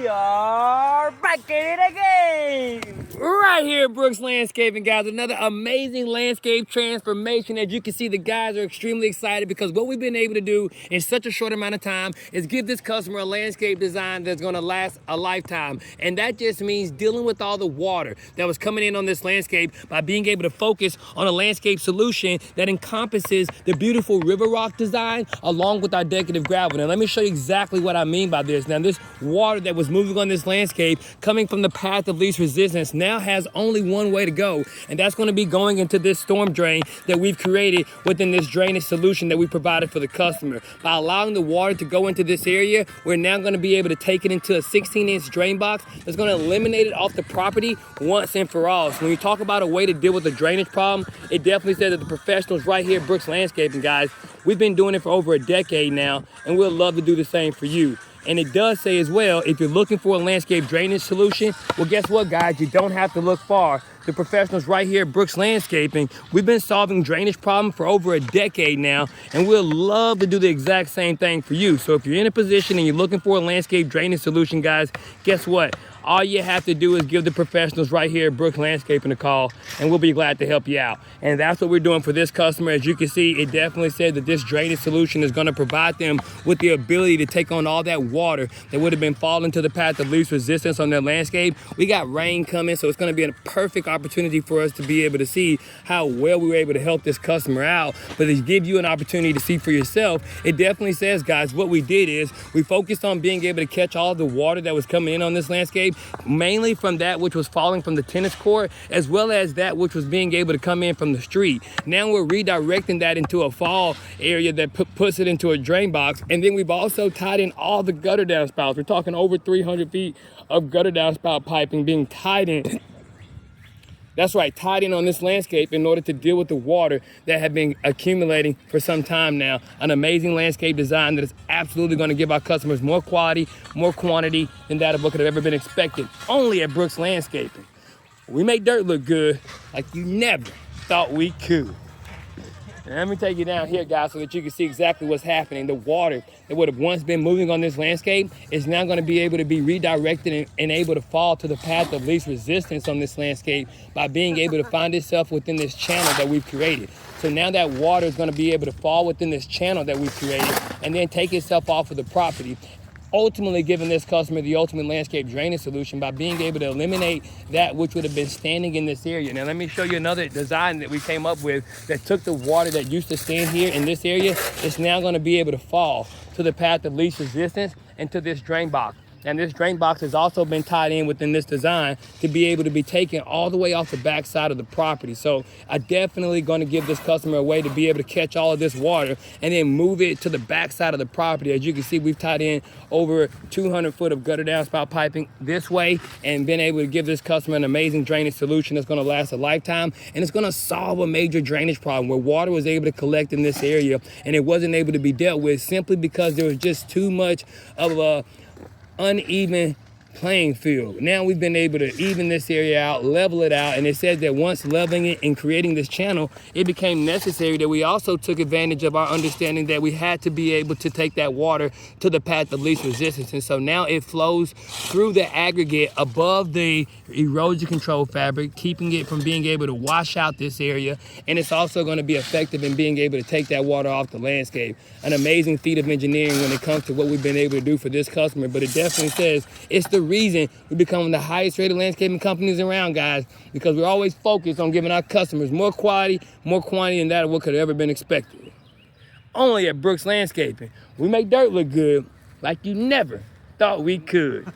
We are back at it again. Right here at Brooks Landscaping, guys. Another amazing landscape transformation. As you can see, the guys are extremely excited because what we've been able to do in such a short amount of time is give this customer a landscape design that's going to last a lifetime. And that just means dealing with all the water that was coming in on this landscape by being able to focus on a landscape solution that encompasses the beautiful river rock design along with our decorative gravel. Now, let me show you exactly what I mean by this. Now, this water that was moving on this landscape coming from the path of least resistance now has only one way to go, and that's going to be going into this storm drain that we've created within this drainage solution that we provided for the customer. By allowing the water to go into this area, we're now going to be able to take it into a 16-inch drain box that's going to eliminate it off the property once and for all. So when you talk about a way to deal with the drainage problem, it definitely says that the professionals right here at Brooks Landscaping, guys, we've been doing it for over a decade now, and we'll love to do the same for you. And it does say as well, if you're looking for a landscape drainage solution, well, guess what, guys? You don't have to look far. The professionals right here at Brooks Landscaping, we've been solving drainage problems for over a decade now, and we'll love to do the exact same thing for you. So if you're in a position and you're looking for a landscape drainage solution, guys, guess what? All you have to do is give the professionals right here at Brooks Landscaping a call, and we'll be glad to help you out. And that's what we're doing for this customer. As you can see, it definitely said that this drainage solution is going to provide them with the ability to take on all that water that would have been falling to the path of least resistance on their landscape. We got rain coming, so it's going to be a perfect opportunity for us to be able to see how well we were able to help this customer out. But to give you an opportunity to see for yourself, it definitely says, guys, what we did is we focused on being able to catch all the water that was coming in on this landscape, mainly from that which was falling from the tennis court, as well as that which was being able to come in from the street. Now we're redirecting that into a fall area that puts it into a drain box. And then we've also tied in all the gutter downspouts. We're talking over 300 feet of gutter downspout piping being tied in. That's right, tied in on this landscape in order to deal with the water that had been accumulating for some time now. An amazing landscape design that is absolutely going to give our customers more quality, more quantity than that of what could have ever been expected. Only at Brooks Landscaping. We make dirt look good like you never thought we could. And let me take you down here, guys, so that you can see exactly what's happening. The water that would have once been moving on this landscape is now going to be able to be redirected and able to fall to the path of least resistance on this landscape by being able to find itself within this channel that we've created. So now that water is going to be able to fall within this channel that we've created and then take itself off of the property, ultimately giving this customer the ultimate landscape drainage solution by being able to eliminate that which would have been standing in this area. Now, let me show you another design that we came up with that took the water that used to stand here in this area. It's now going to be able to fall to the path of least resistance and to this drain box. And this drain box has also been tied in within this design to be able to be taken all the way off the back side of the property. So I definitely going to give this customer a way to be able to catch all of this water and then move it to the back side of the property. As you can see, we've tied in over 200 foot of gutter downspout piping this way and been able to give this customer an amazing drainage solution that's going to last a lifetime. And it's going to solve a major drainage problem where water was able to collect in this area and it wasn't able to be dealt with simply because there was just too much of a uneven playing field. Now we've been able to even this area out, level it out, and it says that once leveling it and creating this channel, it became necessary that we also took advantage of our understanding that we had to be able to take that water to the path of least resistance. And so now it flows through the aggregate above the erosion control fabric, keeping it from being able to wash out this area. And it's also going to be effective in being able to take that water off the landscape. An amazing feat of engineering when it comes to what we've been able to do for this customer, but it definitely says it's the reason we become the highest rated landscaping companies around, guys, because we're always focused on giving our customers more quality, more quantity than that of what could have ever been expected. Only at Brooks Landscaping, we make dirt look good like you never thought we could.